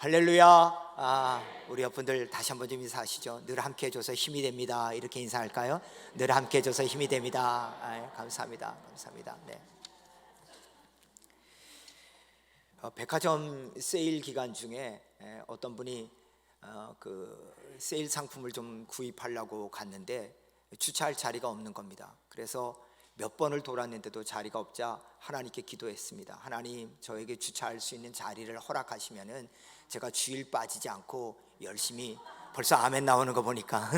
할렐루야. 우리 여러분들 다시 한번 좀 인사하시죠. 늘 함께 해줘서 힘이 됩니다. 이렇게 인사할까요? 늘 함께 해줘서 힘이 됩니다. 감사합니다. 감사합니다. 네. 백화점 세일 기간 중에 어떤 분이 그 세일 상품을 좀 구입하려고 갔는데 주차할 자리가 없는 겁니다. 그래서 몇 번을 돌았는데도 자리가 없자 하나님께 기도했습니다. 하나님, 저에게 주차할 수 있는 자리를 허락하시면은 제가 주일 빠지지 않고 열심히, 벌써 아멘 나오는 거 보니까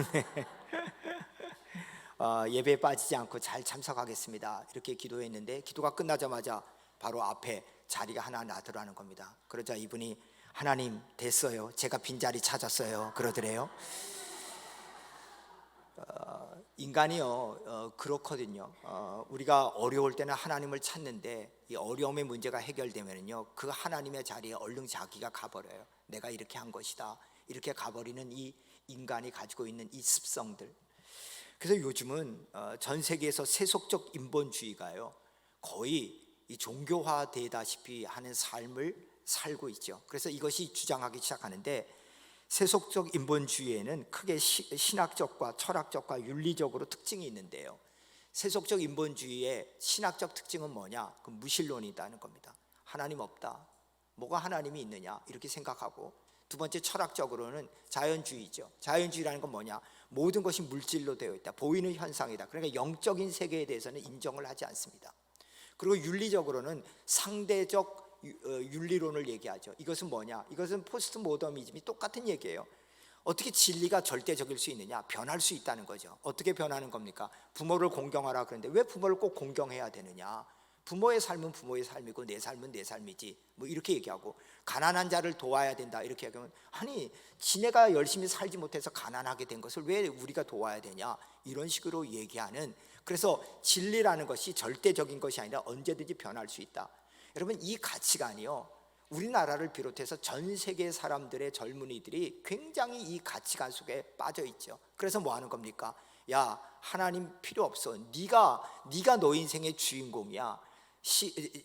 예배에 빠지지 않고 잘 참석하겠습니다. 이렇게 기도했는데 기도가 끝나자마자 바로 앞에 자리가 하나 나더라는 겁니다. 그러자 이분이 하나님, 됐어요, 제가 빈자리 찾았어요, 그러더래요. 인간이요, 그렇거든요. 우리가 어려울 때는 하나님을 찾는데 이 어려움의 문제가 해결되면요, 그 하나님의 자리에 얼른 자기가 가버려요. 내가 이렇게 한 것이다, 이렇게 가버리는 이 인간이 가지고 있는 이 습성들. 그래서 요즘은 전 세계에서 세속적 인본주의가요, 거의 이 종교화되다시피 하는 삶을 살고 있죠. 그래서 이것이 주장하기 시작하는데, 세속적 인본주의에는 크게 신학적과 철학적과 윤리적으로 특징이 있는데요, 세속적 인본주의의 신학적 특징은 뭐냐? 그 무신론이라는 겁니다. 하나님 없다, 뭐가 하나님이 있느냐, 이렇게 생각하고, 두 번째 철학적으로는 자연주의죠. 자연주의라는 건 뭐냐? 모든 것이 물질로 되어 있다, 보이는 현상이다. 그러니까 영적인 세계에 대해서는 인정을 하지 않습니다. 그리고 윤리적으로는 상대적 윤리론을 얘기하죠. 이것은 뭐냐? 이것은 포스트 모더니즘이 똑같은 얘기예요. 어떻게 진리가 절대적일 수 있느냐? 변할 수 있다는 거죠. 어떻게 변하는 겁니까? 부모를 공경하라 그러는데 왜 부모를 꼭 공경해야 되느냐? 부모의 삶은 부모의 삶이고 내 삶은 내 삶이지, 뭐 이렇게 얘기하고, 가난한 자를 도와야 된다 이렇게 얘기하면, 아니 지네가 열심히 살지 못해서 가난하게 된 것을 왜 우리가 도와야 되냐, 이런 식으로 얘기하는. 그래서 진리라는 것이 절대적인 것이 아니라 언제든지 변할 수 있다. 여러분, 이 가치관이요, 우리나라를 비롯해서 전 세계 사람들의 젊은이들이 굉장히 이 가치관 속에 빠져 있죠. 그래서 뭐 하는 겁니까? 야, 하나님 필요 없어, 네가 너 인생의 주인공이야.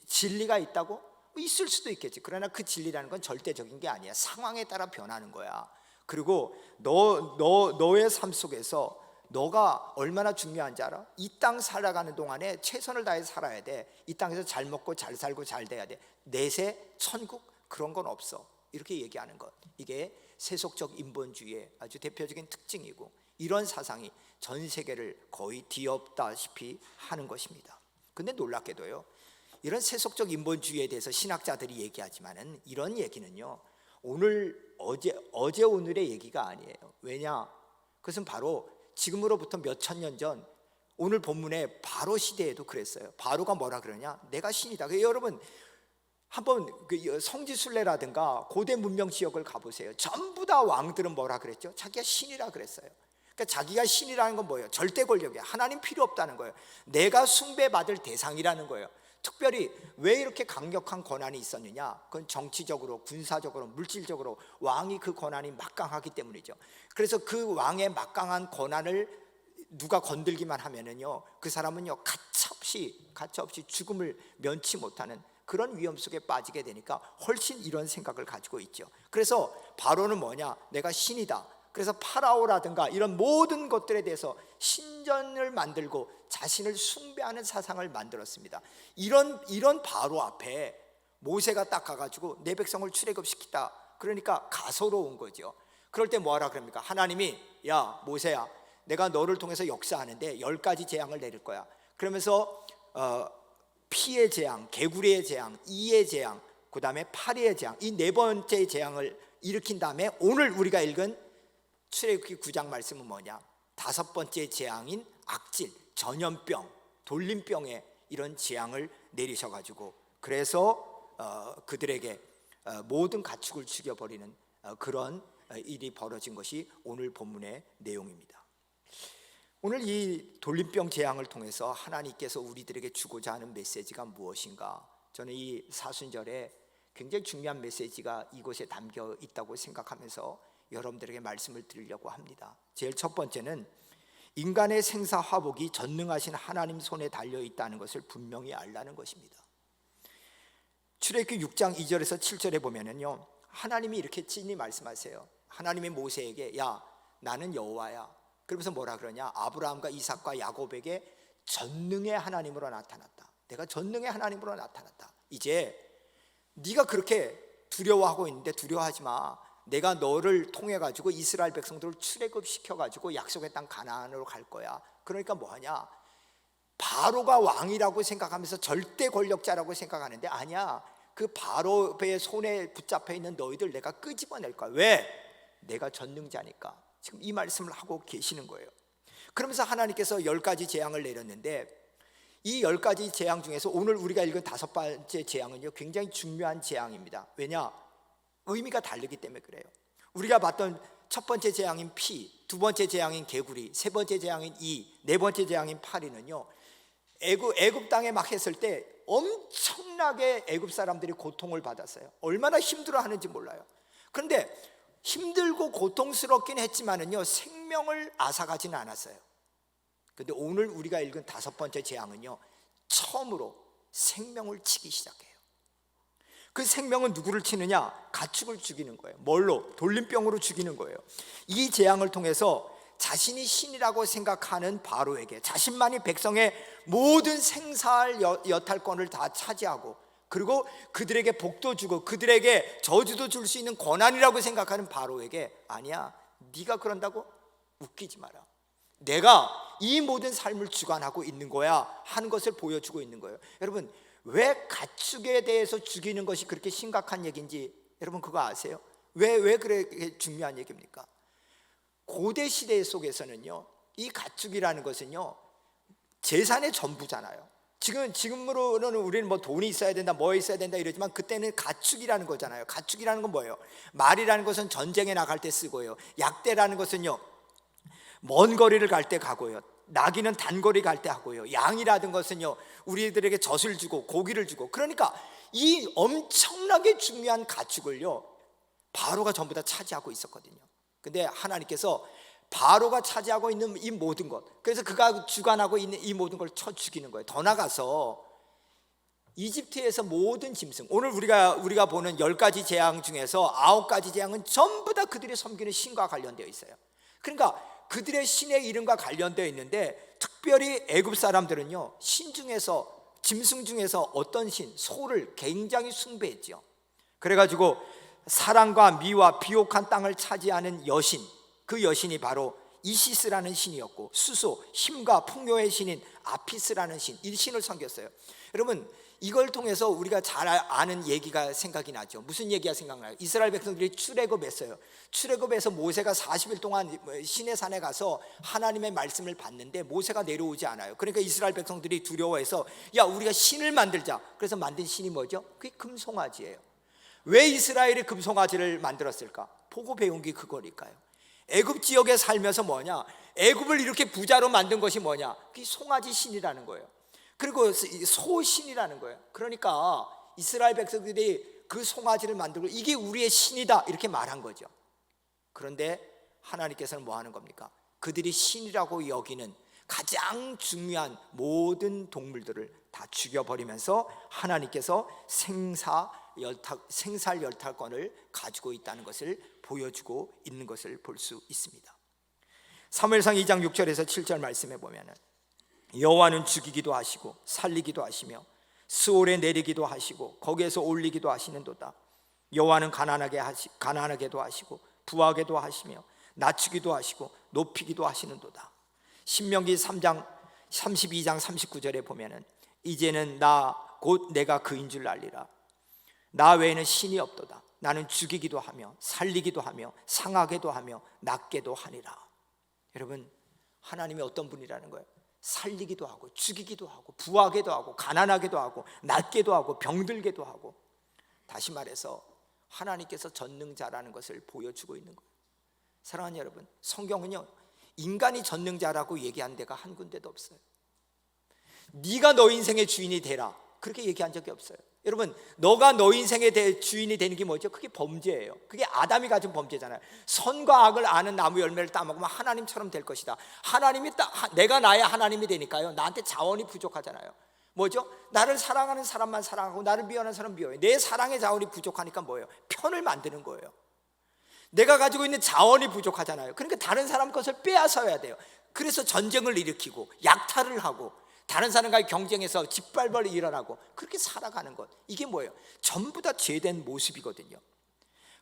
진리가 있다고? 있을 수도 있겠지. 그러나 그 진리라는 건 절대적인 게 아니야. 상황에 따라 변하는 거야. 그리고 너의 삶 속에서 너가 얼마나 중요한지 알아? 이 땅 살아가는 동안에 최선을 다해 살아야 돼. 이 땅에서 잘 먹고 잘 살고 잘 돼야 돼. 내세 천국 그런 건 없어, 이렇게 얘기하는 것. 이게 세속적 인본주의의 아주 대표적인 특징이고, 이런 사상이 전 세계를 거의 뒤엎다시피 하는 것입니다. 근데 놀랍게도요, 이런 세속적 인본주의에 대해서 신학자들이 얘기하지만은 이런 얘기는요, 어제 오늘의 얘기가 아니에요. 왜냐? 그것은 바로 지금으로부터 몇 천 년 전 오늘 본문의 바로 시대에도 그랬어요. 바로가 뭐라 그러냐? 내가 신이다. 여러분 한번 성지순례라든가 고대 문명 지역을 가보세요. 전부 다 왕들은 뭐라 그랬죠? 자기가 신이라 그랬어요. 그러니까 자기가 신이라는 건 뭐예요? 절대 권력이에요. 하나님 필요 없다는 거예요. 내가 숭배받을 대상이라는 거예요. 특별히 왜 이렇게 강력한 권한이 있었느냐? 그건 정치적으로, 군사적으로, 물질적으로 왕이 그 권한이 막강하기 때문이죠. 그래서 그 왕의 막강한 권한을 누가 건들기만 하면은요, 그 사람은요 가차없이 죽음을 면치 못하는 그런 위험 속에 빠지게 되니까 훨씬 이런 생각을 가지고 있죠. 그래서 바로는 뭐냐? 내가 신이다. 그래서 파라오라든가 이런 모든 것들에 대해서 신전을 만들고 자신을 숭배하는 사상을 만들었습니다. 이런 바로 앞에 모세가 딱 가가지고 내 백성을 출애굽시키다, 그러니까 가소로운 거죠. 그럴 때 뭐하라 그럽니까? 하나님이, 야 모세야, 내가 너를 통해서 역사하는데 10가지 재앙을 내릴 거야. 그러면서 피의 재앙, 개구리의 재앙, 이의 재앙, 그 다음에 파리의 재앙, 이 4번째 재앙을 일으킨 다음에 오늘 우리가 읽은 출애굽기 9장 말씀은 뭐냐? 5번째 재앙인 악질, 전염병, 돌림병의 이런 재앙을 내리셔가지고, 그래서 그들에게 모든 가축을 죽여버리는 그런 일이 벌어진 것이 오늘 본문의 내용입니다. 오늘 이 돌림병 재앙을 통해서 하나님께서 우리들에게 주고자 하는 메시지가 무엇인가? 저는 이 사순절에 굉장히 중요한 메시지가 이곳에 담겨 있다고 생각하면서 여러분들에게 말씀을 드리려고 합니다. 제일 첫 번째는 인간의 생사화복이 전능하신 하나님 손에 달려 있다는 것을 분명히 알라는 것입니다. 출애굽기 6장 2절에서 7절에 보면은요, 하나님이 이렇게 친히 말씀하세요. 하나님이 모세에게 야 나는 여호와야. 그러면서 뭐라 그러냐, 아브라함과 이삭과 야곱에게 전능의 하나님으로 나타났다. 내가 전능의 하나님으로 나타났다. 이제 네가 그렇게 두려워하고 있는데 두려워하지 마. 내가 너를 통해 가지고 이스라엘 백성들을 출애굽시켜 가지고 약속의 땅 가나안으로 갈 거야. 그러니까 뭐하냐, 바로가 왕이라고 생각하면서 절대 권력자라고 생각하는데 아니야. 그 바로의 손에 붙잡혀 있는 너희들 내가 끄집어낼 거야. 왜? 내가 전능자니까. 지금 이 말씀을 하고 계시는 거예요. 그러면서 하나님께서 10가지 재앙을 내렸는데 이 10가지 재앙 중에서 오늘 우리가 읽은 5번째 재앙은요 굉장히 중요한 재앙입니다. 왜냐? 의미가 다르기 때문에 그래요. 우리가 봤던 첫 번째 재앙인 피, 두 번째 재앙인 개구리, 세 번째 재앙인 이, 네 번째 재앙인 파리는요 애굽 땅에 막 했을 때 엄청나게 애굽 사람들이 고통을 받았어요. 얼마나 힘들어하는지 몰라요. 그런데 힘들고 고통스럽긴 했지만은요 생명을 앗아가지는 않았어요. 그런데 오늘 우리가 읽은 5번째 재앙은요 처음으로 생명을 치기 시작해요. 그 생명은 누구를 치느냐? 가축을 죽이는 거예요. 뭘로? 돌림병으로 죽이는 거예요. 이 재앙을 통해서 자신이 신이라고 생각하는 바로에게 자신만이 백성의 모든 생사할 여탈권을 다 차지하고 그리고 그들에게 복도 주고 그들에게 저주도 줄 수 있는 권한이라고 생각하는 바로에게 아니야, 네가 그런다고? 웃기지 마라. 내가 이 모든 삶을 주관하고 있는 거야 하는 것을 보여주고 있는 거예요. 여러분, 왜 가축에 대해서 죽이는 것이 그렇게 심각한 얘기인지 여러분 그거 아세요? 왜 그렇게 중요한 얘기입니까? 고대 시대 속에서는요 이 가축이라는 것은요 재산의 전부잖아요. 지금으로는 우리는 뭐 돈이 있어야 된다, 뭐 있어야 된다 이러지만 그때는 가축이라는 거잖아요. 가축이라는 건 뭐예요? 말이라는 것은 전쟁에 나갈 때 쓰고요, 약대라는 것은요 먼 거리를 갈 때 가고요, 나귀는 단거리 갈 때 하고요, 양이라든 것은요 우리들에게 젖을 주고 고기를 주고. 그러니까 이 엄청나게 중요한 가축을요 바로가 전부 다 차지하고 있었거든요. 근데 하나님께서 바로가 차지하고 있는 이 모든 것, 그래서 그가 주관하고 있는 이 모든 걸 쳐 죽이는 거예요. 더 나가서 이집트에서 모든 짐승, 오늘 우리가 보는 10가지 재앙 중에서 9가지 재앙은 전부 다 그들이 섬기는 신과 관련되어 있어요. 그러니까 그들의 신의 이름과 관련되어 있는데 특별히 애굽 사람들은요 신 중에서, 짐승 중에서 어떤 신, 소를 굉장히 숭배했죠. 그래가지고 사랑과 미와 비옥한 땅을 차지하는 여신, 그 여신이 바로 이시스라는 신이었고, 수소, 힘과 풍요의 신인 아피스라는 신, 이 신을 섬겼어요. 여러분, 이걸 통해서 우리가 잘 아는 얘기가 생각이 나죠. 무슨 얘기가 생각나요? 이스라엘 백성들이 출애굽했어요. 출애굽에서 모세가 40일 동안 시내 산에 가서 하나님의 말씀을 받는데 모세가 내려오지 않아요. 그러니까 이스라엘 백성들이 두려워해서 야 우리가 신을 만들자. 그래서 만든 신이 뭐죠? 그게 금송아지예요. 왜 이스라엘이 금송아지를 만들었을까? 보고 배운 게 그거니까요. 애굽 지역에 살면서 뭐냐, 애굽을 이렇게 부자로 만든 것이 뭐냐, 그게 송아지 신이라는 거예요. 그리고 소신이라는 거예요. 그러니까 이스라엘 백성들이 그 송아지를 만들고 이게 우리의 신이다 이렇게 말한 거죠. 그런데 하나님께서는 뭐 하는 겁니까? 그들이 신이라고 여기는 가장 중요한 모든 동물들을 다 죽여버리면서 하나님께서 생살 열탈권을 가지고 있다는 것을 보여주고 있는 것을 볼 수 있습니다. 사무엘상 2장 6절에서 7절 말씀에 보면은 여호와는 죽이기도 하시고 살리기도 하시며 스올에 내리기도 하시고 거기에서 올리기도 하시는도다. 여호와는 가난하게도 하시고 부하게도 하시며 낮추기도 하시고 높이기도 하시는도다. 신명기 3장 32장 39절에 보면은 이제는 곧 내가 그인 줄 알리라. 나 외에는 신이 없도다. 나는 죽이기도 하며 살리기도 하며 상하게도 하며 낫게도 하니라. 여러분, 하나님이 어떤 분이라는 거예요? 살리기도 하고 죽이기도 하고 부하게도 하고 가난하게도 하고 낫게도 하고 병들게도 하고. 다시 말해서 하나님께서 전능자라는 것을 보여주고 있는 거예요. 사랑하는 여러분, 성경은요 인간이 전능자라고 얘기한 데가 한 군데도 없어요. 네가 너 인생의 주인이 되라 그렇게 얘기한 적이 없어요. 여러분, 너가 너 인생의 주인이 되는 게 뭐죠? 그게 범죄예요. 그게 아담이 가진 범죄잖아요. 선과 악을 아는 나무 열매를 따먹으면 하나님처럼 될 것이다. 내가 나의 하나님이 되니까요 나한테 자원이 부족하잖아요. 뭐죠? 나를 사랑하는 사람만 사랑하고 나를 미워하는 사람은 미워해. 내 사랑의 자원이 부족하니까 뭐예요? 편을 만드는 거예요. 내가 가지고 있는 자원이 부족하잖아요. 그러니까 다른 사람 것을 빼앗아야 돼요. 그래서 전쟁을 일으키고 약탈을 하고 다른 사람과의 경쟁에서 짓밟을 일어나고 그렇게 살아가는 것, 이게 뭐예요? 전부 다 죄된 모습이거든요.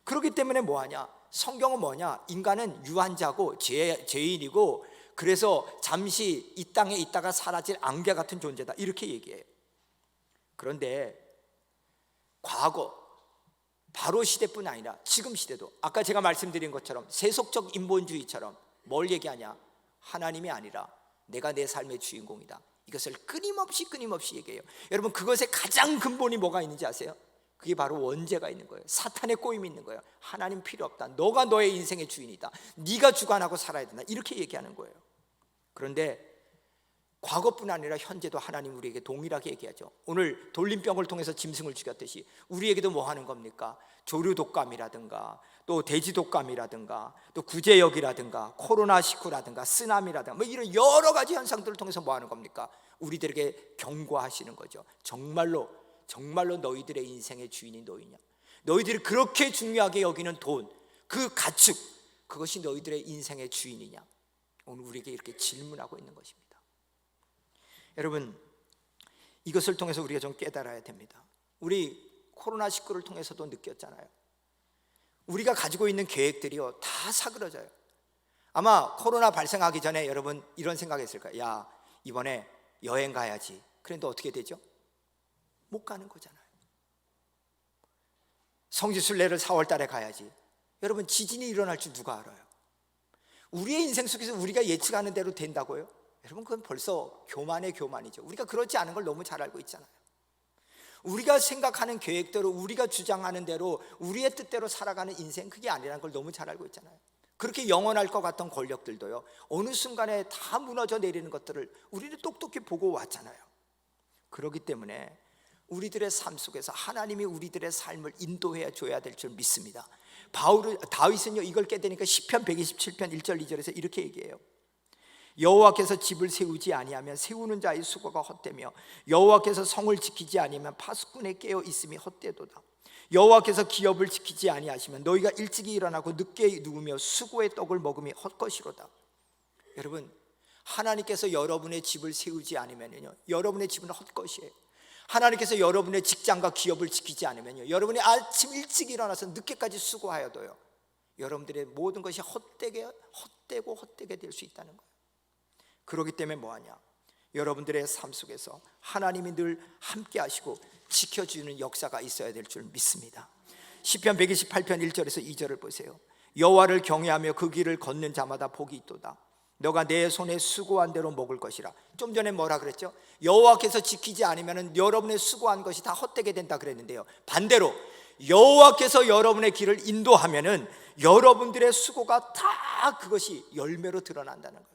그렇기 때문에 뭐하냐? 성경은 뭐냐? 인간은 유한자고 죄인이고 그래서 잠시 이 땅에 있다가 사라질 안개 같은 존재다, 이렇게 얘기해요. 그런데 과거 바로 시대뿐 아니라 지금 시대도 아까 제가 말씀드린 것처럼 세속적 인본주의처럼 뭘 얘기하냐? 하나님이 아니라 내가 내 삶의 주인공이다, 이것을 끊임없이 얘기해요. 여러분, 그것의 가장 근본이 뭐가 있는지 아세요? 그게 바로 원죄가 있는 거예요. 사탄의 꼬임이 있는 거예요. 하나님 필요 없다, 너가 너의 인생의 주인이다, 네가 주관하고 살아야 된다, 이렇게 얘기하는 거예요. 그런데 과거뿐 아니라 현재도 하나님 우리에게 동일하게 얘기하죠. 오늘 돌림병을 통해서 짐승을 죽였듯이 우리에게도 뭐 하는 겁니까? 조류독감이라든가 또 돼지독감이라든가 또 구제역이라든가 코로나19라든가 쓰나미라든가 뭐 이런 여러 가지 현상들을 통해서 뭐 하는 겁니까? 우리들에게 경고하시는 거죠. 정말로 너희들의 인생의 주인이 너희냐? 너희들이 그렇게 중요하게 여기는 돈, 그 가축, 그것이 너희들의 인생의 주인이냐? 오늘 우리에게 이렇게 질문하고 있는 것입니다. 여러분, 이것을 통해서 우리가 좀 깨달아야 됩니다. 우리 코로나19를 통해서도 느꼈잖아요. 우리가 가지고 있는 계획들이요, 다 사그러져요. 아마 코로나 발생하기 전에 여러분 이런 생각했을 거예요. 야, 이번에 여행 가야지. 그런데 어떻게 되죠? 못 가는 거잖아요. 성지순례를 4월 달에 가야지. 여러분, 지진이 일어날 줄 누가 알아요? 우리의 인생 속에서 우리가 예측하는 대로 된다고요? 여러분, 그건 벌써 교만의 교만이죠. 우리가 그렇지 않은 걸 너무 잘 알고 있잖아요. 우리가 생각하는 계획대로, 우리가 주장하는 대로, 우리의 뜻대로 살아가는 인생, 그게 아니라는 걸 너무 잘 알고 있잖아요. 그렇게 영원할 것 같던 권력들도요, 어느 순간에 다 무너져 내리는 것들을 우리는 똑똑히 보고 왔잖아요. 그렇기 때문에 우리들의 삶 속에서 하나님이 우리들의 삶을 인도해 줘야 될 줄 믿습니다. 다윗은요, 이걸 깨닫으니까 시편 127편 1절 2절에서 이렇게 얘기해요. 여호와께서 집을 세우지 아니하면 세우는 자의 수고가 헛되며 여호와께서 성을 지키지 아니하면 파수꾼에 깨어 있음이 헛되도다. 여호와께서 기업을 지키지 아니하시면 너희가 일찍이 일어나고 늦게 누우며 수고의 떡을 먹음이 헛것이로다. 여러분, 하나님께서 여러분의 집을 세우지 않으면요, 여러분의 집은 헛것이에요. 하나님께서 여러분의 직장과 기업을 지키지 않으면요, 여러분이 아침 일찍 일어나서 늦게까지 수고하여도요, 여러분들의 모든 것이 헛되게 될 수 있다는 거예요. 그렇기 때문에 뭐하냐? 여러분들의 삶 속에서 하나님이 늘 함께 하시고 지켜주는 역사가 있어야 될 줄 믿습니다. 시편 128편 1절에서 2절을 보세요. 여호와를 경외하며 그 길을 걷는 자마다 복이 있도다. 너가 내 손에 수고한 대로 먹을 것이라. 좀 전에 뭐라 그랬죠? 여호와께서 지키지 않으면 여러분의 수고한 것이 다 헛되게 된다 그랬는데요, 반대로 여호와께서 여러분의 길을 인도하면은 여러분들의 수고가 다 그것이 열매로 드러난다는 거예요.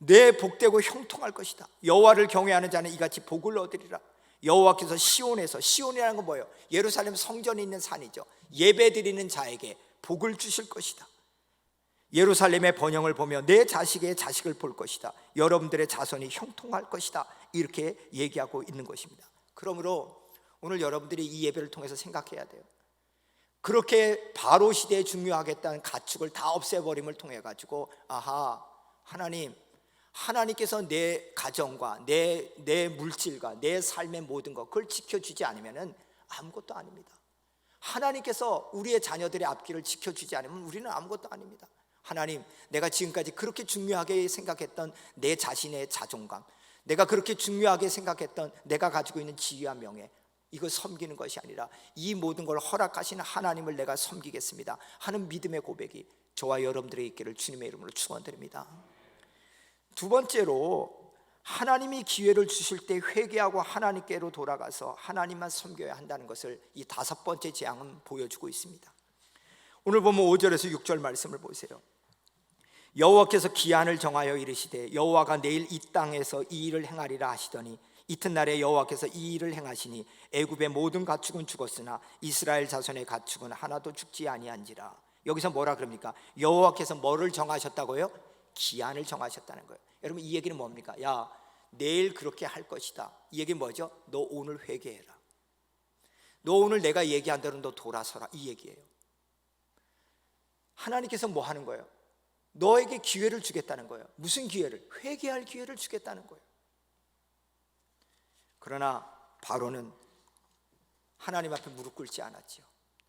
내 복되고 형통할 것이다. 여호와를 경외하는 자는 이같이 복을 얻으리라. 여호와께서 시온에서, 시온이라는 건 뭐예요? 예루살렘 성전이 있는 산이죠. 예배드리는 자에게 복을 주실 것이다. 예루살렘의 번영을 보며 내 자식의 자식을 볼 것이다. 여러분들의 자손이 형통할 것이다. 이렇게 얘기하고 있는 것입니다. 그러므로 오늘 여러분들이 이 예배를 통해서 생각해야 돼요. 그렇게 바로 시대에 중요하겠다는 가축을 다 없애버림을 통해 가지고, 아하, 하나님께서 내 가정과 내 물질과 내 삶의 모든 것, 그걸 지켜주지 않으면 아무것도 아닙니다. 하나님께서 우리의 자녀들의 앞길을 지켜주지 않으면 우리는 아무것도 아닙니다. 하나님, 내가 지금까지 그렇게 중요하게 생각했던 내 자신의 자존감, 내가 그렇게 중요하게 생각했던 내가 가지고 있는 지위와 명예, 이거 섬기는 것이 아니라 이 모든 걸 허락하시는 하나님을 내가 섬기겠습니다 하는 믿음의 고백이 저와 여러분들의 있기를 주님의 이름으로 축원드립니다. 두 번째로, 하나님이 기회를 주실 때 회개하고 하나님께로 돌아가서 하나님만 섬겨야 한다는 것을 이 다섯 번째 재앙은 보여주고 있습니다. 오늘 보면 5절에서 6절 말씀을 보세요. 여호와께서 기한을 정하여 이르시되 여호와가 내일 이 땅에서 이 일을 행하리라 하시더니 이튿날에 여호와께서 이 일을 행하시니 애굽의 모든 가축은 죽었으나 이스라엘 자손의 가축은 하나도 죽지 아니한지라. 여기서 뭐라 그럽니까? 여호와께서 뭐를 정하셨다고요? 기한을 정하셨다는 거예요. 여러분, 이 얘기는 뭡니까? 야, 내일 그렇게 할 것이다. 이 얘기 뭐죠? 너 오늘 회개해라. 너 오늘 내가 얘기한 대로 너 돌아서라. 이 얘기예요. 하나님께서 뭐 하는 거예요? 너에게 기회를 주겠다는 거예요. 무슨 기회를? 회개할 기회를 주겠다는 거예요. 그러나 바로는 하나님 앞에 무릎 꿇지 않았지요.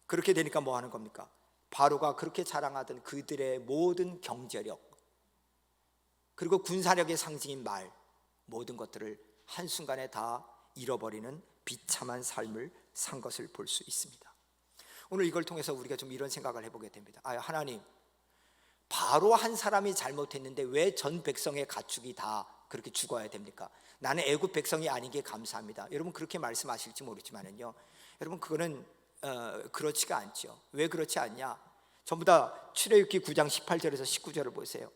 그렇게 되니까 뭐 하는 겁니까? 바로가 그렇게 자랑하던 그들의 모든 경제력, 그리고 군사력의 상징인 말, 모든 것들을 한순간에 다 잃어버리는 비참한 삶을 산 것을 볼 수 있습니다. 오늘 이걸 통해서 우리가 좀 이런 생각을 해보게 됩니다. 하나님, 바로 한 사람이 잘못했는데 왜 전 백성의 가축이 다 그렇게 죽어야 됩니까? 나는 애굽 백성이 아닌 게 감사합니다. 여러분 그렇게 말씀하실지 모르지만은요, 여러분 그거는 그렇지가 않죠. 왜 그렇지 않냐? 전부 다 출애굽기 9장 18절에서 19절을 보세요.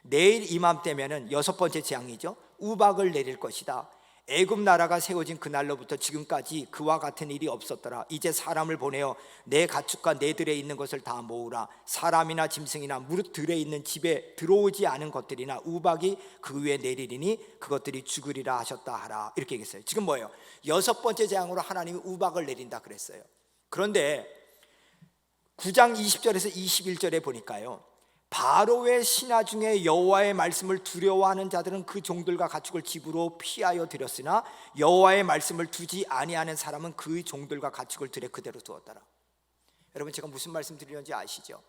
내일 이맘때면은 6번째 재앙이죠. 우박을 내릴 것이다. 애굽 나라가 세워진 그날로부터 지금까지 그와 같은 일이 없었더라. 이제 사람을 보내어 내 가축과 내 들에 있는 것을 다 모으라. 사람이나 짐승이나 무릇 들에 있는 집에 들어오지 않은 것들이나 우박이 그 위에 내리리니 그것들이 죽으리라 하셨다 하라. 이렇게 얘기했어요. 지금 뭐예요? 6번째 재앙으로 하나님이 우박을 내린다 그랬어요. 그런데 9장 20절에서 21절에 보니까요, 바로의 신하 중에 여호와의 말씀을 두려워하는 자들은 그 종들과 가축을 집으로 피하여 들였으나 여호와의 말씀을 두지 아니하는 사람은 그 종들과 가축을 들에 그대로 두었더라. 여러분 제가 무슨 말씀 드리는지 아시죠?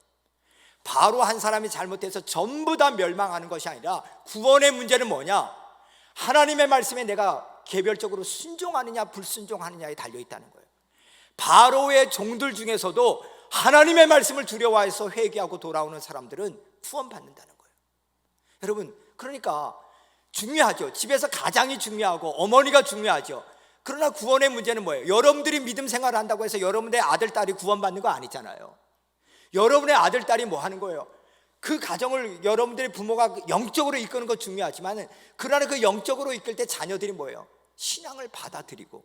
바로 한 사람이 잘못해서 전부 다 멸망하는 것이 아니라 구원의 문제는 뭐냐? 하나님의 말씀에 내가 개별적으로 순종하느냐 불순종하느냐에 달려있다는 거예요. 바로의 종들 중에서도 하나님의 말씀을 두려워해서 회개하고 돌아오는 사람들은 구원받는다는 거예요. 여러분 그러니까 중요하죠. 집에서 가장이 중요하고 어머니가 중요하죠. 그러나 구원의 문제는 뭐예요? 여러분들이 믿음 생활을 한다고 해서 여러분의 아들, 딸이 구원받는 거 아니잖아요. 여러분의 아들, 딸이 뭐 하는 거예요? 그 가정을 여러분들의 부모가 영적으로 이끄는 거 중요하지만, 그러나 그 영적으로 이끌 때 자녀들이 뭐예요? 신앙을 받아들이고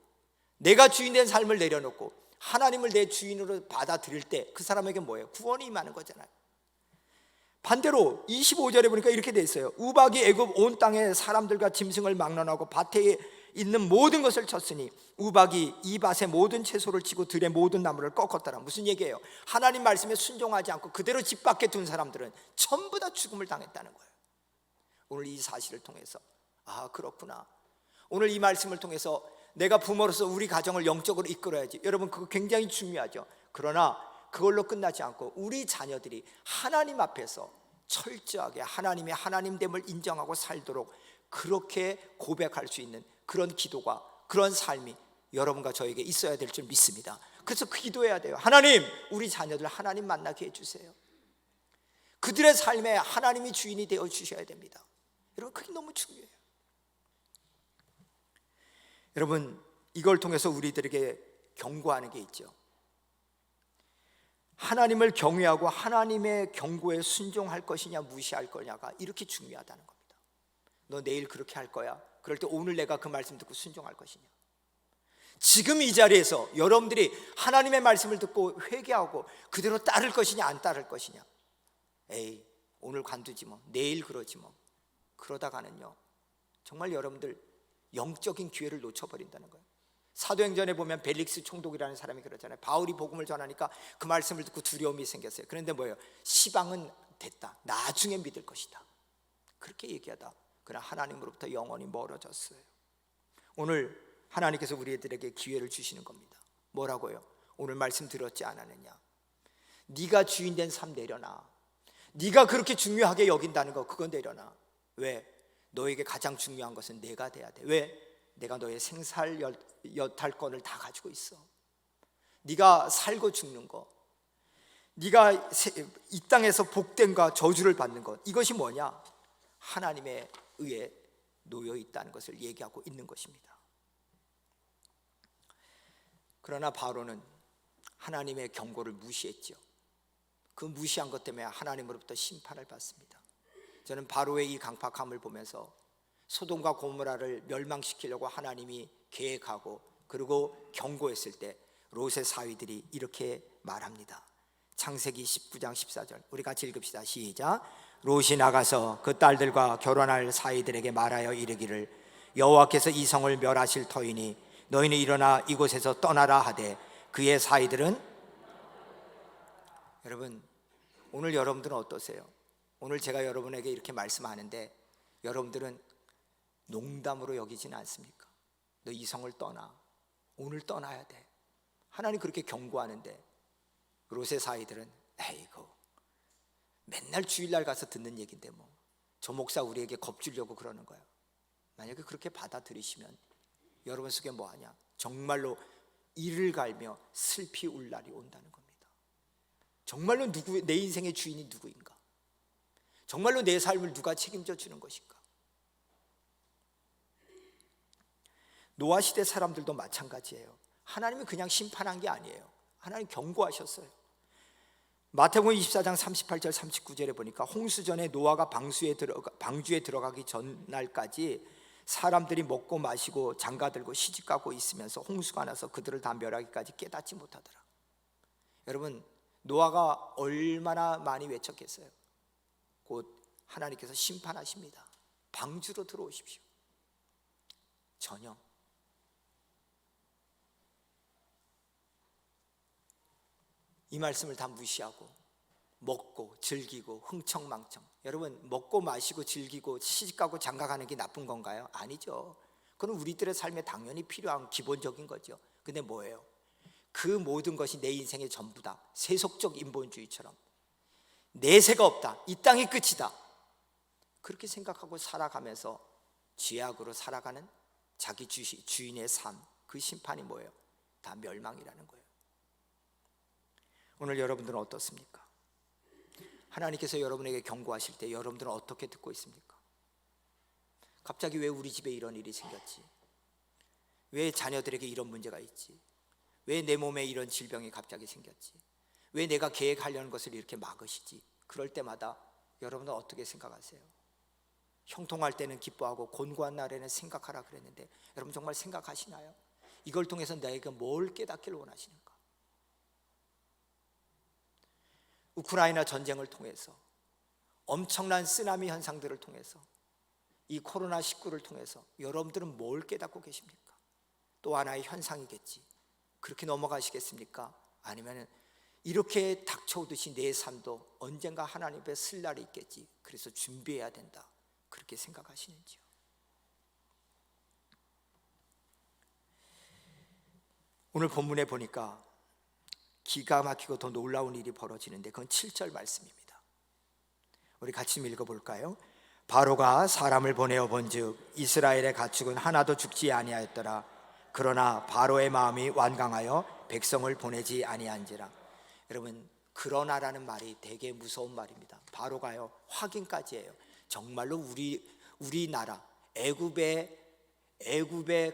내가 주인된 삶을 내려놓고 하나님을 내 주인으로 받아들일 때 그 사람에게 뭐예요? 구원이 임하는 거잖아요. 반대로 25절에 보니까 이렇게 돼 있어요. 우박이 애굽 온 땅에 사람들과 짐승을 막론하고 밭에 있는 모든 것을 쳤으니 우박이 이 밭의 모든 채소를 치고 들의 모든 나무를 꺾었더라. 무슨 얘기예요? 하나님 말씀에 순종하지 않고 그대로 집 밖에 둔 사람들은 전부 다 죽음을 당했다는 거예요. 오늘 이 사실을 통해서 그렇구나. 오늘 이 말씀을 통해서 내가 부모로서 우리 가정을 영적으로 이끌어야지. 여러분 그거 굉장히 중요하죠. 그러나 그걸로 끝나지 않고 우리 자녀들이 하나님 앞에서 철저하게 하나님의 하나님됨을 인정하고 살도록 그렇게 고백할 수 있는 그런 기도가, 그런 삶이 여러분과 저에게 있어야 될 줄 믿습니다. 그래서 기도해야 돼요. 하나님, 우리 자녀들 하나님 만나게 해주세요. 그들의 삶에 하나님이 주인이 되어 주셔야 됩니다. 여러분 그게 너무 중요해요. 여러분 이걸 통해서 우리들에게 경고하는 게 있죠. 하나님을 경외하고 하나님의 경고에 순종할 것이냐 무시할 거냐가 이렇게 중요하다는 겁니다. 너 내일 그렇게 할 거야. 그럴 때 오늘 내가 그 말씀 듣고 순종할 것이냐. 지금 이 자리에서 여러분들이 하나님의 말씀을 듣고 회개하고 그대로 따를 것이냐 안 따를 것이냐. 오늘 관두지 뭐, 내일 그러지 뭐. 그러다가는요 정말 여러분들 영적인 기회를 놓쳐버린다는 거예요. 사도행전에 보면 벨릭스 총독이라는 사람이 그러잖아요. 바울이 복음을 전하니까 그 말씀을 듣고 두려움이 생겼어요. 그런데 뭐예요? 시방은 됐다. 나중에 믿을 것이다. 그렇게 얘기하다 그러나 하나님으로부터 영원히 멀어졌어요. 오늘 하나님께서 우리들에게 기회를 주시는 겁니다. 뭐라고요? 오늘 말씀 들었지 않았느냐? 네가 주인된 삶 내려놔. 네가 그렇게 중요하게 여긴다는 거 그건 내려놔. 왜? 너에게 가장 중요한 것은 내가 돼야 돼. 왜? 내가 너의 생살 여탈권을 다 가지고 있어. 네가 살고 죽는 거, 네가 이 땅에서 복됨과 저주를 받는 것, 이것이 뭐냐? 하나님의 의에 놓여 있다는 것을 얘기하고 있는 것입니다. 그러나 바로는 하나님의 경고를 무시했죠. 그 무시한 것 때문에 하나님으로부터 심판을 받습니다. 저는 바로의 이 강팍함을 보면서 소돔과 고모라를 멸망시키려고 하나님이 계획하고 그리고 경고했을 때 롯의 사위들이 이렇게 말합니다. 창세기 19장 14절 우리 같이 읽읍시다. 시작. 롯이 나가서 그 딸들과 결혼할 사위들에게 말하여 이르기를 여호와께서 이 성을 멸하실 터이니 너희는 일어나 이곳에서 떠나라 하되 그의 사이들은. 여러분, 오늘 여러분들은 어떠세요? 오늘 제가 여러분에게 이렇게 말씀하는데 여러분들은 농담으로 여기지는 않습니까? 너 이 성을 떠나. 오늘 떠나야 돼. 하나님 그렇게 경고하는데 롯의 사이들은 에이고 맨날 주일날 가서 듣는 얘기인데 뭐 저 목사 우리에게 겁주려고 그러는 거야. 만약에 그렇게 받아들이시면 여러분 속에 뭐하냐? 정말로 이를 갈며 슬피 울 날이 온다는 겁니다. 정말로 내 인생의 주인이 누구인가? 정말로 내 삶을 누가 책임져 주는 것인가? 노아 시대 사람들도 마찬가지예요. 하나님이 그냥 심판한 게 아니에요. 하나님 경고하셨어요. 마태복음 24장 38절 39절에 보니까 홍수전에 노아가 방주에 들어가기 전날까지 사람들이 먹고 마시고 장가들고 시집가고 있으면서 홍수가 나서 그들을 다 멸하기까지 깨닫지 못하더라. 여러분, 노아가 얼마나 많이 외쳤겠어요? 곧 하나님께서 심판하십니다. 방주로 들어오십시오. 전혀. 이 말씀을 다 무시하고 먹고 즐기고 흥청망청. 여러분, 먹고 마시고 즐기고 시집가고 장가가는 게 나쁜 건가요? 아니죠. 그건 우리들의 삶에 당연히 필요한 기본적인 거죠. 근데 뭐예요? 그 모든 것이 내 인생의 전부다. 세속적 인본주의처럼 내세가 없다, 이 땅이 끝이다, 그렇게 생각하고 살아가면서 죄악으로 살아가는 자기 주인의 삶, 그 심판이 뭐예요? 다 멸망이라는 거예요. 오늘 여러분들은 어떻습니까? 하나님께서 여러분에게 경고하실 때 여러분들은 어떻게 듣고 있습니까? 갑자기 왜 우리 집에 이런 일이 생겼지? 왜 자녀들에게 이런 문제가 있지? 왜 내 몸에 이런 질병이 갑자기 생겼지? 왜 내가 계획하려는 것을 이렇게 막으시지? 그럴 때마다 여러분은 어떻게 생각하세요? 형통할 때는 기뻐하고 곤고한 날에는 생각하라 그랬는데 여러분 정말 생각하시나요? 이걸 통해서 내가 뭘 깨닫기를 원하시는가? 우크라이나 전쟁을 통해서, 엄청난 쓰나미 현상들을 통해서, 이 코로나19를 통해서 여러분들은 뭘 깨닫고 계십니까? 또 하나의 현상이겠지. 그렇게 넘어가시겠습니까? 아니면 이렇게 닥쳐오듯이 내 삶도 언젠가 하나님 앞에 쓸 날이 있겠지, 그래서 준비해야 된다, 그렇게 생각하시는지요? 오늘 본문에 보니까 기가 막히고 더 놀라운 일이 벌어지는데 그건 7절 말씀입니다. 우리 같이 좀 읽어볼까요? 바로가 사람을 보내어 본즉 이스라엘의 가축은 하나도 죽지 아니하였더라. 그러나 바로의 마음이 완강하여 백성을 보내지 아니한지라. 여러분, 그러나라는 말이 되게 무서운 말입니다. 바로가요, 확인까지예요. 정말로 우리나라 애굽의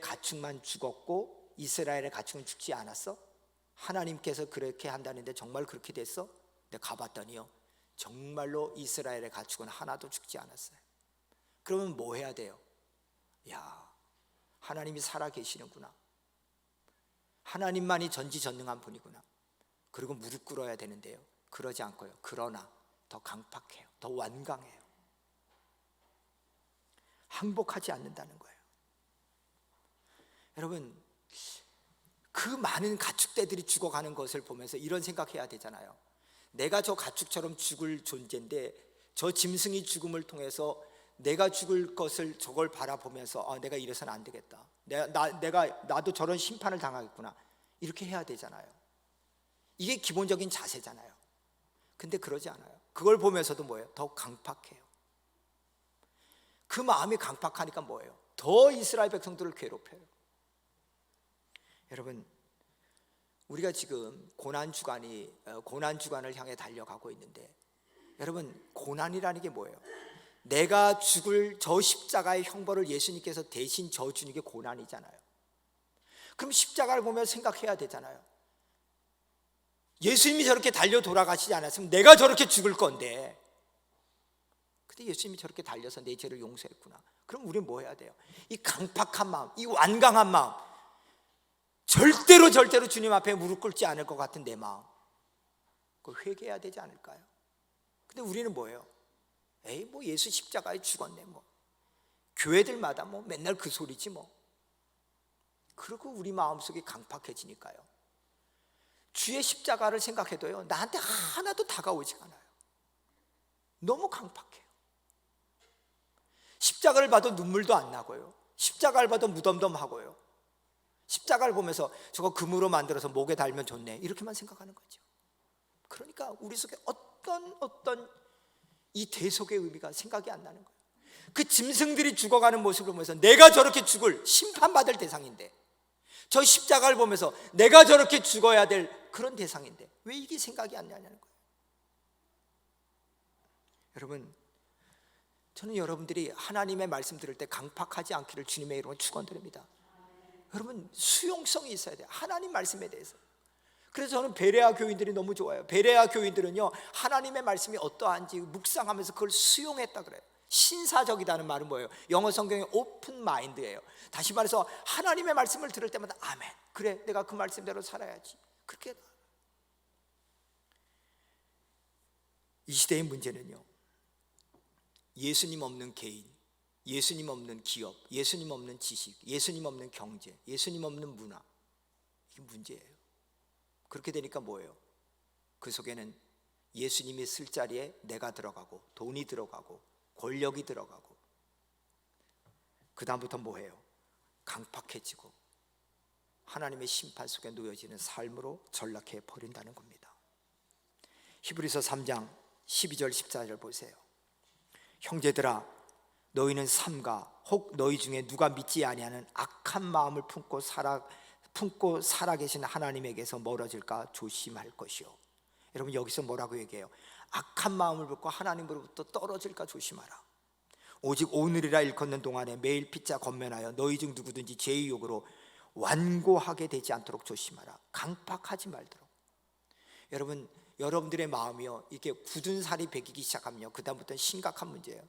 가축만 죽었고 이스라엘의 가축은 죽지 않았어? 하나님께서 그렇게 한다는데 정말 그렇게 됐어? 근데 가봤더니요, 정말로 이스라엘의 가축은 하나도 죽지 않았어요. 그러면 뭐 해야 돼요? 야, 하나님이 살아 계시는구나, 하나님만이 전지전능한 분이구나, 그리고 무릎 꿇어야 되는데요, 그러지 않고요, 그러나 더 강팍해요, 더 완강해요. 항복하지 않는다는 거예요. 여러분, 그 많은 가축대들이 죽어가는 것을 보면서 이런 생각해야 되잖아요. 내가 저 가축처럼 죽을 존재인데 저 짐승이 죽음을 통해서 내가 죽을 것을 저걸 바라보면서 내가 이래서는 안 되겠다, 나도 저런 심판을 당하겠구나, 이렇게 해야 되잖아요. 이게 기본적인 자세잖아요. 근데 그러지 않아요. 그걸 보면서도 뭐예요? 더 강팍해요. 그 마음이 강팍하니까 뭐예요? 더 이스라엘 백성들을 괴롭혀요. 여러분, 우리가 지금 고난 주간을 향해 달려가고 있는데, 여러분, 고난이라는 게 뭐예요? 내가 죽을 저 십자가의 형벌을 예수님께서 대신 져주는 게 고난이잖아요. 그럼 십자가를 보며 생각해야 되잖아요. 예수님이 저렇게 달려 돌아가시지 않았으면 내가 저렇게 죽을 건데, 근데 예수님이 저렇게 달려서 내 죄를 용서했구나. 그럼 우리는 뭐 해야 돼요? 이 강팍한 마음, 이 완강한 마음, 절대로 주님 앞에 무릎 꿇지 않을 것 같은 내 마음, 그걸 회개해야 되지 않을까요? 근데 우리는 뭐예요? 에이, 뭐 예수 십자가에 죽었네, 뭐 교회들마다 뭐 맨날 그 소리지 뭐. 그리고 우리 마음속이 강팍해지니까요, 주의 십자가를 생각해도요, 나한테 하나도 다가오지 않아요. 너무 강팍해요. 십자가를 봐도 눈물도 안 나고요, 십자가를 봐도 무덤덤하고요, 십자가를 보면서 저거 금으로 만들어서 목에 달면 좋네, 이렇게만 생각하는 거죠. 그러니까 우리 속에 어떤 이 대속의 의미가 생각이 안 나는 거예요. 그 짐승들이 죽어가는 모습을 보면서 내가 저렇게 죽을, 심판받을 대상인데, 저 십자가를 보면서 내가 저렇게 죽어야 될 그런 대상인데 왜 이게 생각이 안 나냐는 거예요. 여러분, 저는 여러분들이 하나님의 말씀 들을 때 강팍하지 않기를 주님의 이름으로 축원드립니다. 여러분, 수용성이 있어야 돼요, 하나님 말씀에 대해서. 그래서 저는 베레아 교인들이 너무 좋아요. 베레아 교인들은요, 하나님의 말씀이 어떠한지 묵상하면서 그걸 수용했다 그래요. 신사적이다는 말은 뭐예요? 영어 성경의 오픈 마인드예요. 다시 말해서 하나님의 말씀을 들을 때마다 아멘, 그래, 내가 그 말씀대로 살아야지. 그렇게. 이 시대의 문제는요, 예수님 없는 개인, 예수님 없는 기업, 예수님 없는 지식, 예수님 없는 경제, 예수님 없는 문화, 이게 문제예요. 그렇게 되니까 뭐예요? 그 속에는 예수님이 쓸 자리에 내가 들어가고, 돈이 들어가고, 권력이 들어가고, 그 다음부터 뭐예요? 강팍해지고 하나님의 심판 속에 놓여지는 삶으로 전락해 버린다는 겁니다. 히브리서 3장 12절 14절 보세요. 형제들아, 너희는 삼가 혹 너희 중에 누가 믿지 아니하는 악한 마음을 품고 살아계신 하나님에게서 멀어질까 조심할 것이요. 여러분, 여기서 뭐라고 얘기해요? 악한 마음을 품고 하나님으로부터 떨어질까 조심하라. 오직 오늘이라 일컫는 동안에 매일 피자 건면하여 너희 중 누구든지 죄의 욕으로 완고하게 되지 않도록 조심하라. 강팍하지 말도록. 여러분, 여러분들의 마음이요, 이게 굳은 살이 배기기 시작하면요, 그 다음부터는 심각한 문제예요.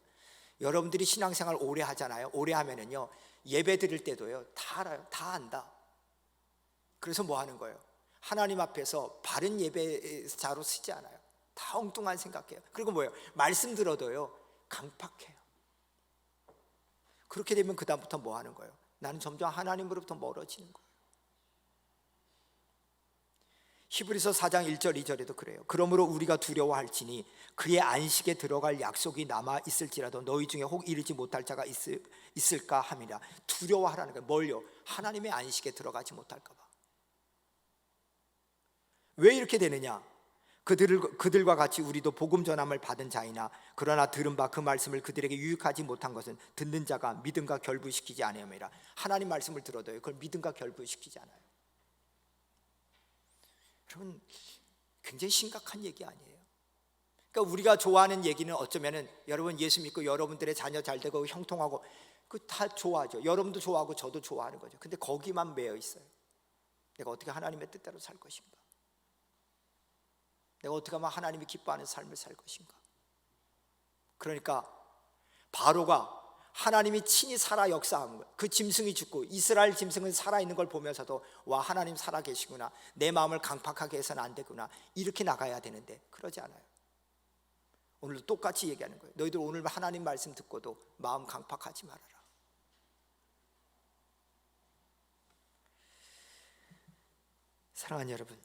여러분들이 신앙생활 오래 하잖아요. 오래 하면은요, 예배 드릴 때도요, 다 알아요. 다 안다. 그래서 뭐 하는 거예요? 하나님 앞에서 바른 예배자로 쓰지 않아요. 다 엉뚱한 생각해요. 그리고 뭐예요? 말씀 들어도요, 강팍해요. 그렇게 되면 그 다음부터 뭐 하는 거예요? 나는 점점 하나님으로부터 멀어지는 거예요. 히브리서 4장 1절 2절에도 그래요. 그러므로 우리가 두려워할지니 그의 안식에 들어갈 약속이 남아 있을지라도 너희 중에 혹 이르지 못할 자가 있을까 함이라. 두려워하라는 거예요. 뭘요? 하나님의 안식에 들어가지 못할까 봐. 왜 이렇게 되느냐? 그들과 같이 우리도 복음 전함을 받은 자이나 그러나 들은 바 그 말씀을 그들에게 유익하지 못한 것은 듣는 자가 믿음과 결부시키지 아니함이라. 하나님 말씀을 들어도요, 그걸 믿음과 결부시키지 않아요. 여러분, 굉장히 심각한 얘기 아니에요? 그러니까 우리가 좋아하는 얘기는 어쩌면은 여러분 예수 믿고 여러분들의 자녀 잘 되고 형통하고 그 다 좋아하죠. 여러분도 좋아하고 저도 좋아하는 거죠. 근데 거기만 매여 있어요. 내가 어떻게 하나님의 뜻대로 살 것인가? 내가 어떻게 하면 하나님이 기뻐하는 삶을 살 것인가? 그러니까 바로가 하나님이 친히 살아 역사한 거예요. 그 짐승이 죽고 이스라엘 짐승은 살아있는 걸 보면서도 와, 하나님 살아계시구나, 내 마음을 강팍하게 해서는 안 되구나, 이렇게 나가야 되는데 그러지 않아요. 오늘도 똑같이 얘기하는 거예요. 너희들 오늘 하나님 말씀 듣고도 마음 강팍하지 말아라. 사랑하는 여러분,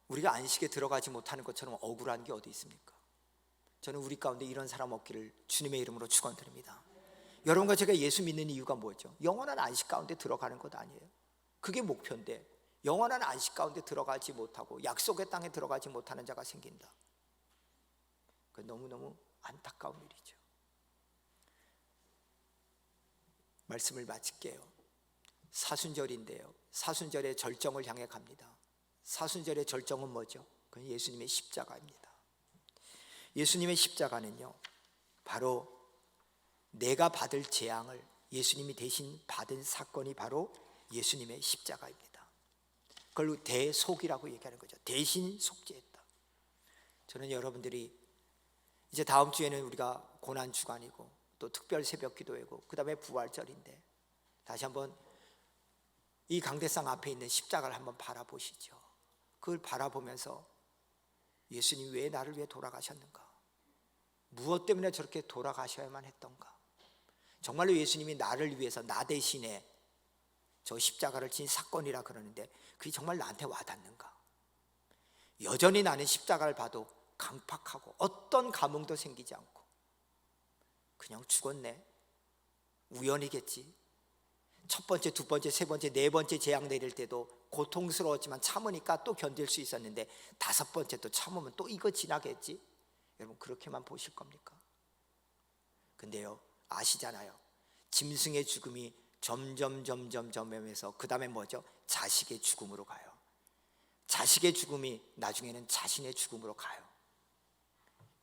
우리가 안식에 들어가지 못하는 것처럼 억울한 게 어디 있습니까? 저는 우리 가운데 이런 사람 없기를 주님의 이름으로 축원드립니다. 여러분과 제가 예수 믿는 이유가 뭐죠? 영원한 안식 가운데 들어가는 것 아니에요? 그게 목표인데 영원한 안식 가운데 들어가지 못하고 약속의 땅에 들어가지 못하는 자가 생긴다. 그건 너무너무 안타까운 일이죠. 말씀을 마칠게요. 사순절인데요, 사순절의 절정을 향해 갑니다. 사순절의 절정은 뭐죠? 그건 예수님의 십자가입니다. 예수님의 십자가는요, 바로 내가 받을 재앙을 예수님이 대신 받은 사건이 바로 예수님의 십자가입니다. 그걸 대속이라고 얘기하는 거죠. 대신 속죄했다. 저는 여러분들이 이제 다음 주에는 우리가 고난 주간이고 또 특별 새벽 기도회고 그 다음에 부활절인데 다시 한번 이 강대상 앞에 있는 십자가를 한번 바라보시죠. 그걸 바라보면서 예수님 왜 나를 위해 돌아가셨는가? 무엇 때문에 저렇게 돌아가셔야만 했던가? 정말로 예수님이 나를 위해서 나 대신에 저 십자가를 진 사건이라 그러는데 그게 정말 나한테 와닿는가? 여전히 나는 십자가를 봐도 강팍하고 어떤 감흥도 생기지 않고 그냥 죽었네, 우연이겠지. 첫 번째, 두 번째, 세 번째, 네 번째 재앙 내릴 때도 고통스러웠지만 참으니까 또 견딜 수 있었는데 다섯 번째 또 참으면 또 이거 지나겠지. 여러분 그렇게만 보실 겁니까? 근데요, 아시잖아요. 짐승의 죽음이 점점점점점하면서 그 다음에 뭐죠? 자식의 죽음으로 가요. 자식의 죽음이 나중에는 자신의 죽음으로 가요.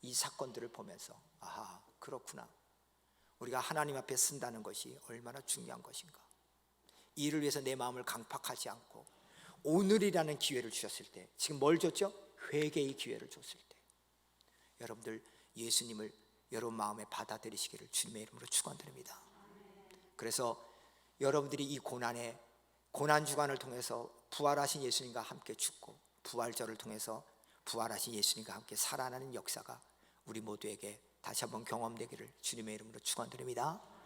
이 사건들을 보면서 아하, 그렇구나. 우리가 하나님 앞에 쓴다는 것이 얼마나 중요한 것인가. 이를 위해서 내 마음을 강팍하지 않고 오늘이라는 기회를 주셨을 때, 지금 뭘 줬죠? 회개의 기회를 줬을 때 여러분들 예수님을 여러분 마음에 받아들이시기를 주님의 이름으로 축원드립니다. 그래서 여러분들이 이 고난 주간을 통해서 부활하신 예수님과 함께 죽고 부활절을 통해서 부활하신 예수님과 함께 살아나는 역사가 우리 모두에게 다시 한번 경험되기를 주님의 이름으로 축원드립니다.